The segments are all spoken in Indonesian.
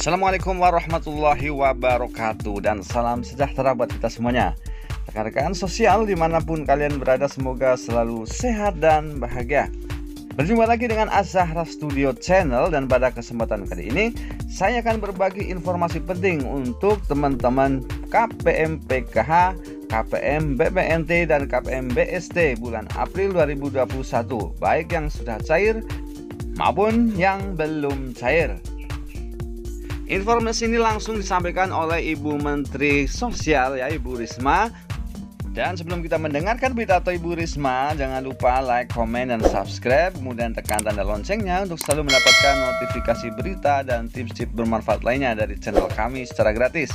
Assalamualaikum warahmatullahi wabarakatuh. Dan salam sejahtera buat kita semuanya. Rekan-rekan sosial dimanapun kalian berada, semoga selalu sehat dan bahagia. Berjumpa lagi dengan Az-Zahra Studio Channel. Dan pada kesempatan kali ini saya akan berbagi informasi penting untuk teman-teman KPM PKH, KPM BPNT, dan KPM BST bulan April 2021, baik yang sudah cair maupun yang belum cair. Informasi ini langsung disampaikan oleh Ibu Menteri Sosial, ya, Ibu Risma. Dan sebelum kita mendengarkan berita atau Ibu Risma, jangan lupa like, komen, dan subscribe. Kemudian tekan tanda loncengnya untuk selalu mendapatkan notifikasi berita dan tips-tips bermanfaat lainnya dari channel kami secara gratis.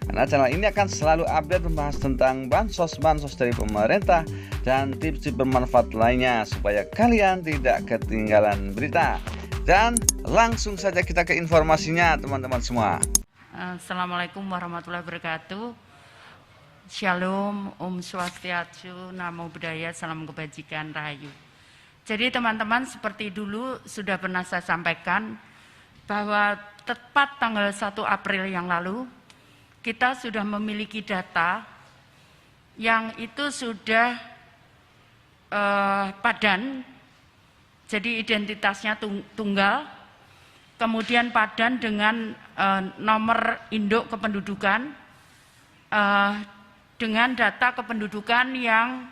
Karena channel ini akan selalu update membahas tentang bansos dari pemerintah dan tips-tips bermanfaat lainnya supaya kalian tidak ketinggalan berita. Dan langsung saja kita ke informasinya, teman-teman semua. Assalamualaikum warahmatullahi wabarakatuh. Shalom, Om Swastiastu, Namo Buddhaya, Salam Kebajikan, Rahayu. Jadi teman-teman, seperti dulu sudah pernah saya sampaikan bahwa tepat tanggal 1 April yang lalu kita sudah memiliki data yang itu sudah padan. Jadi identitasnya tunggal, kemudian padan dengan nomor induk kependudukan, dengan data kependudukan yang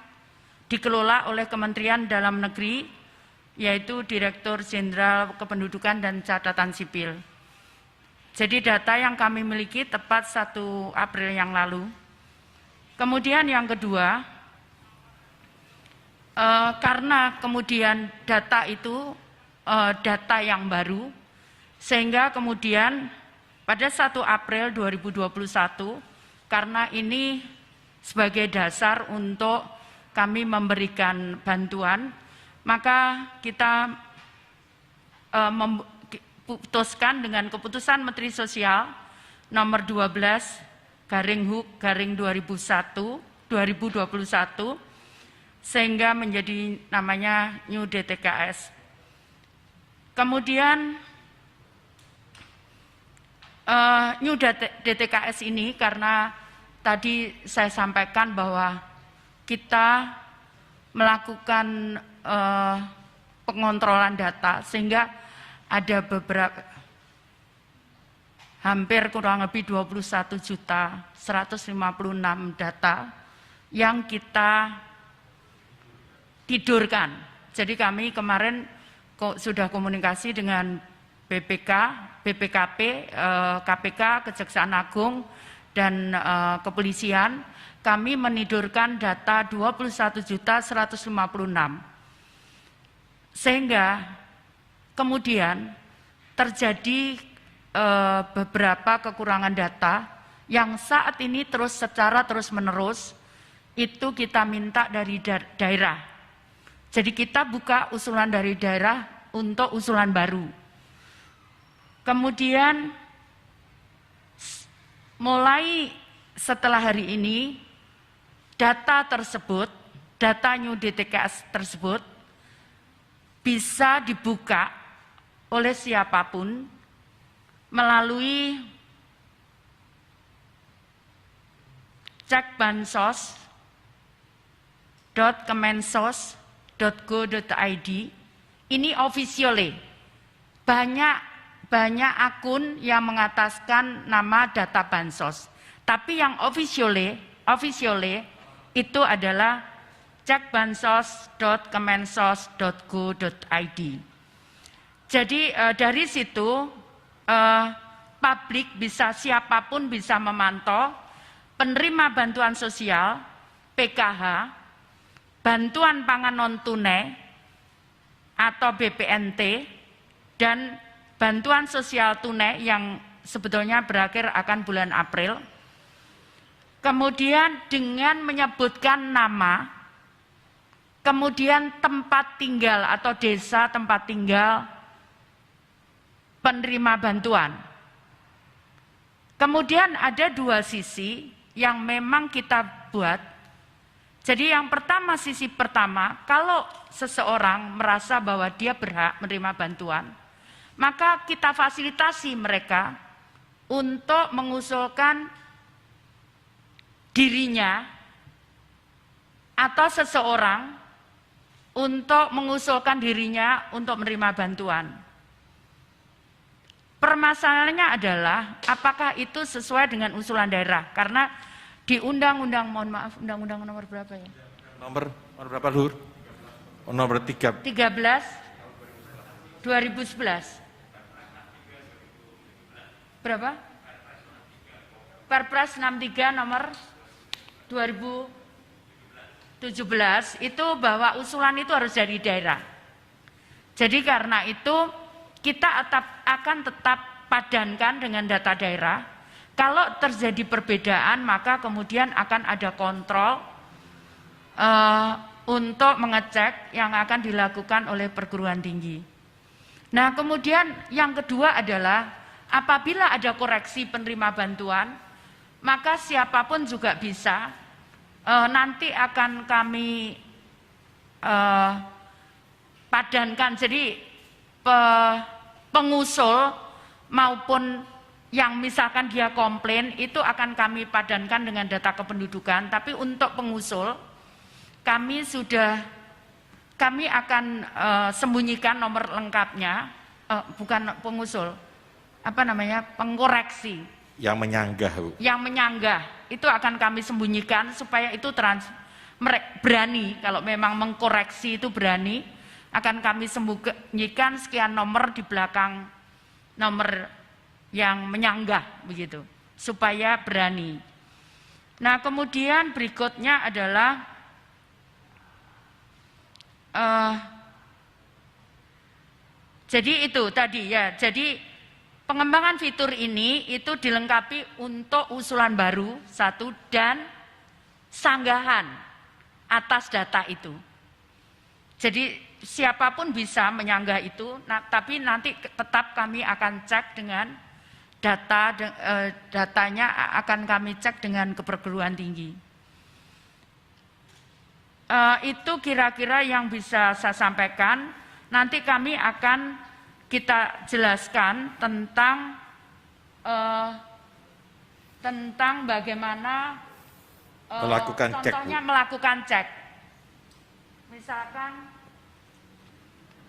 dikelola oleh Kementerian Dalam Negeri, yaitu Direktur Jenderal Kependudukan dan Catatan Sipil. Jadi data yang kami miliki tepat 1 April yang lalu. Kemudian yang kedua, karena kemudian data itu data yang baru, sehingga kemudian pada 1 April 2021, karena ini sebagai dasar untuk kami memberikan bantuan, maka kita memutuskan dengan keputusan Menteri Sosial nomor 12/HUK/2021 sehingga menjadi namanya New DTKS. Kemudian New DTKS ini, karena tadi saya sampaikan bahwa kita melakukan pengontrolan data, sehingga ada beberapa hampir kurang lebih 21.156 data yang kita tidurkan. Jadi kami kemarin sudah komunikasi dengan BPK, BPKP, KPK, Kejaksaan Agung, dan Kepolisian. Kami menidurkan data 21.156. Sehingga kemudian terjadi beberapa kekurangan data yang saat ini secara terus-menerus itu kita minta dari daerah. Jadi kita buka usulan dari daerah untuk usulan baru. Kemudian mulai setelah hari ini, data tersebut, data New DTKS tersebut bisa dibuka oleh siapapun melalui cekbansos.kemensos.go.id. Ini officially. Banyak akun yang mengataskan nama data bansos. Tapi yang officially itu adalah cekbansos.kemensos.go.id. Jadi dari situ publik bisa, siapapun bisa memantau penerima bantuan sosial, PKH, bantuan pangan non tunai atau BPNT, dan bantuan sosial tunai yang sebetulnya berakhir akan bulan April. Kemudian dengan menyebutkan nama, kemudian tempat tinggal atau desa tempat tinggal penerima bantuan. Kemudian ada dua sisi yang memang kita buat. Jadi yang pertama, sisi pertama, kalau seseorang merasa bahwa dia berhak menerima bantuan, maka kita fasilitasi mereka untuk mengusulkan dirinya atau seseorang untuk mengusulkan dirinya untuk menerima bantuan. Permasalahannya adalah apakah itu sesuai dengan usulan daerah, karena di undang-undang, mohon maaf, undang-undang nomor berapa ya? Nomor berapa, Lur? Nomor 13 2011. Berapa? Perpres 63 nomor 2017 itu bahwa usulan itu harus dari daerah. Jadi karena itu kita akan tetap padankan dengan data daerah. Kalau terjadi perbedaan maka kemudian akan ada kontrol untuk mengecek yang akan dilakukan oleh perguruan tinggi. Nah kemudian yang kedua adalah apabila ada koreksi penerima bantuan, maka siapapun juga bisa, nanti akan kami padankan. Jadi pengusul maupun yang misalkan dia komplain itu akan kami padankan dengan data kependudukan. Tapi untuk pengusul kami akan sembunyikan nomor lengkapnya, bukan pengusul, pengkoreksi. yang menyanggah, Bu. Yang menyanggah itu akan kami sembunyikan supaya itu berani, kalau memang mengkoreksi itu berani, akan kami sembunyikan sekian nomor di belakang nomor yang menyanggah begitu, supaya berani. Nah kemudian berikutnya adalah jadi itu tadi ya, jadi pengembangan fitur ini itu dilengkapi untuk usulan baru satu dan sanggahan atas data itu. Jadi siapapun bisa menyanggah itu, tapi nanti tetap kami akan cek dengan datanya akan kami cek dengan keperguruan tinggi. Itu kira-kira yang bisa saya sampaikan. Nanti kami akan kita jelaskan tentang bagaimana Melakukan cek, contohnya Bu. melakukan cek. Misalkan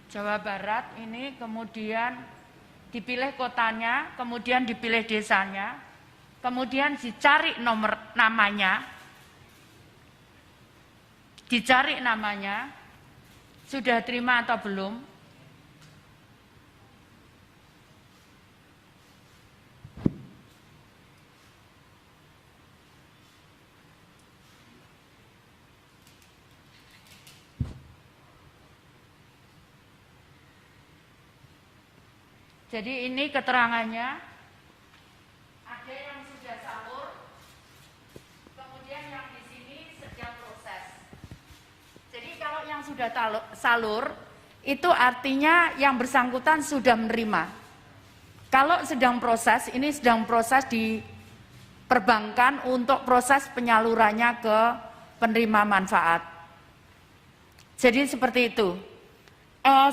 Jawa Barat ini kemudian dipilih kotanya, kemudian dipilih desanya, kemudian dicari namanya, sudah terima atau belum. Jadi ini keterangannya, ada yang sudah salur, kemudian yang di sini sedang proses. Jadi kalau yang sudah salur, itu artinya yang bersangkutan sudah menerima. Kalau sedang proses, ini sedang proses di perbankan untuk proses penyalurannya ke penerima manfaat. Jadi seperti itu.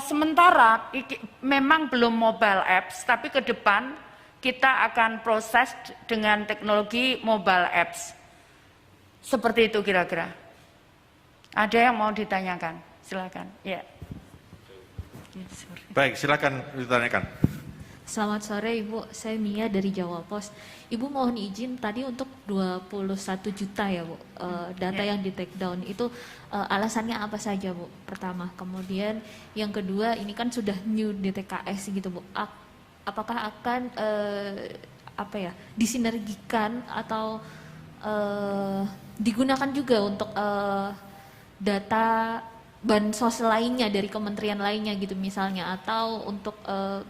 Sementara memang belum mobile apps, tapi ke depan kita akan proses dengan teknologi mobile apps. Seperti itu kira-kira. Ada yang mau ditanyakan? Silakan. Ya. Baik, silakan ditanyakan. Selamat sore Ibu, saya Mia dari Jawa Pos. Ibu mohon izin tadi untuk 21 juta ya Bu, data yang di take down itu alasannya apa saja Bu? Pertama, kemudian yang kedua ini kan sudah new DTKS gitu Bu, apakah akan disinergikan atau digunakan juga untuk data bansos lainnya dari kementerian lainnya gitu misalnya, atau untuk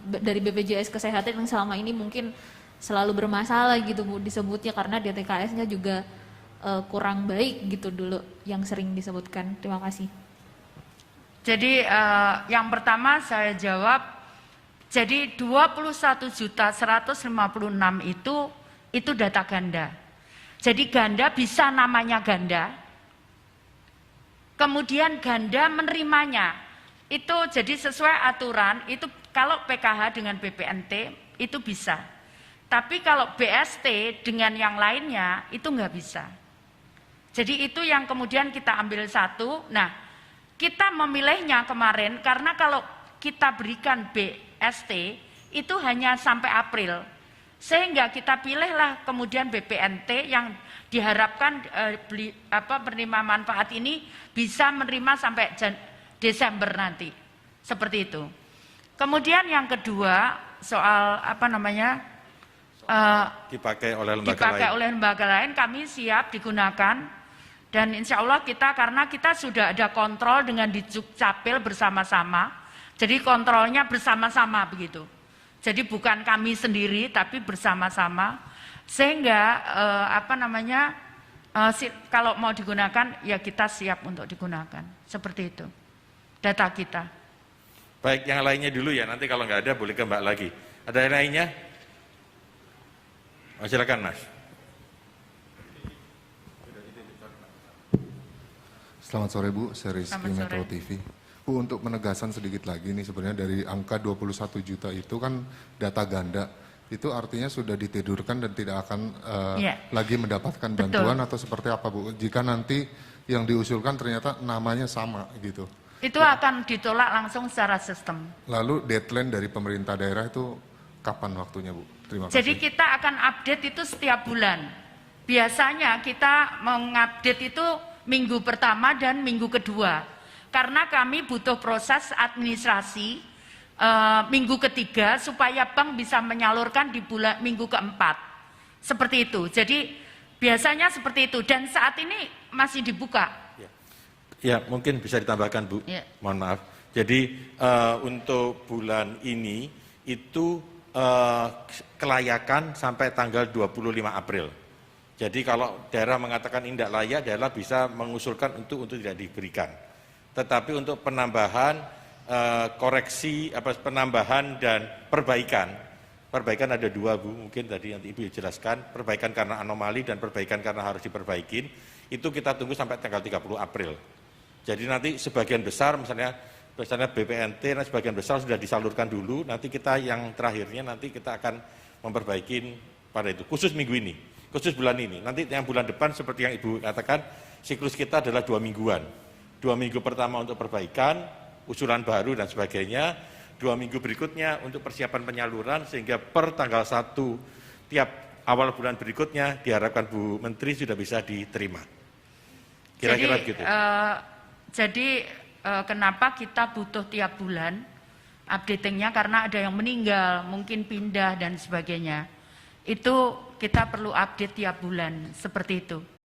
dari BPJS Kesehatan yang selama ini mungkin selalu bermasalah gitu Bu disebutnya karena DTKS-nya juga kurang baik gitu dulu yang sering disebutkan. Terima kasih. Jadi yang pertama saya jawab, jadi 21.156 itu data ganda. Jadi ganda bisa namanya ganda. Kemudian ganda menerimanya, itu jadi sesuai aturan, itu kalau PKH dengan BPNT itu bisa. Tapi kalau BST dengan yang lainnya itu nggak bisa. Jadi itu yang kemudian kita ambil satu. Nah, kita memilihnya kemarin karena kalau kita berikan BST itu hanya sampai April. Sehingga kita pilihlah kemudian BPNT yang diharapkan penerima manfaat ini bisa menerima sampai Desember nanti. Seperti itu. Kemudian yang kedua soal dipakai oleh lembaga lain, kami siap digunakan dan insya Allah karena kita sudah ada kontrol dengan di Dukcapil bersama-sama, jadi kontrolnya bersama-sama begitu. Jadi bukan kami sendiri tapi bersama-sama sehingga kalau mau digunakan ya kita siap untuk digunakan seperti itu data kita. Baik, yang lainnya dulu ya, nanti kalau nggak ada boleh ke Mbak lagi. Ada yang lainnya? Oh, silakan Mas. Selamat sore Bu, saya Rizky Metro TV. Bu, untuk penegasan sedikit lagi nih sebenarnya dari angka 21 juta itu kan data ganda. Itu artinya sudah ditidurkan dan tidak akan lagi mendapatkan bantuan. Betul. Atau seperti apa Bu? Jika nanti yang diusulkan ternyata namanya sama gitu. Itu akan ditolak langsung secara sistem. Lalu deadline dari pemerintah daerah itu kapan waktunya Bu? Terima kasih. Jadi kita akan update itu setiap bulan. Biasanya kita mengupdate itu minggu pertama dan minggu kedua. Karena kami butuh proses administrasi minggu ketiga supaya bank bisa menyalurkan di minggu keempat. Seperti itu. Jadi biasanya seperti itu dan saat ini masih dibuka. Ya, mungkin bisa ditambahkan Bu, mohon maaf. Jadi untuk bulan ini itu kelayakan sampai tanggal 25 April. Jadi kalau daerah mengatakan ini tidak layak, daerah bisa mengusulkan untuk tidak diberikan. Tetapi untuk penambahan, penambahan dan perbaikan ada dua Bu, mungkin tadi nanti Ibu jelaskan, perbaikan karena anomali dan perbaikan karena harus diperbaikin, itu kita tunggu sampai tanggal 30 April. Jadi nanti sebagian besar misalnya BPNT, sebagian besar sudah disalurkan dulu, nanti kita yang terakhirnya nanti kita akan memperbaiki pada itu, khusus minggu ini, khusus bulan ini. Nanti yang bulan depan seperti yang Ibu katakan, siklus kita adalah 2 mingguan. 2 minggu pertama untuk perbaikan, usulan baru dan sebagainya, 2 minggu berikutnya untuk persiapan penyaluran, sehingga per tanggal 1 tiap awal bulan berikutnya diharapkan Bu Menteri sudah bisa diterima. Kira-kira begitu. Jadi kenapa kita butuh tiap bulan updatingnya, karena ada yang meninggal, mungkin pindah dan sebagainya. Itu kita perlu update tiap bulan, seperti itu.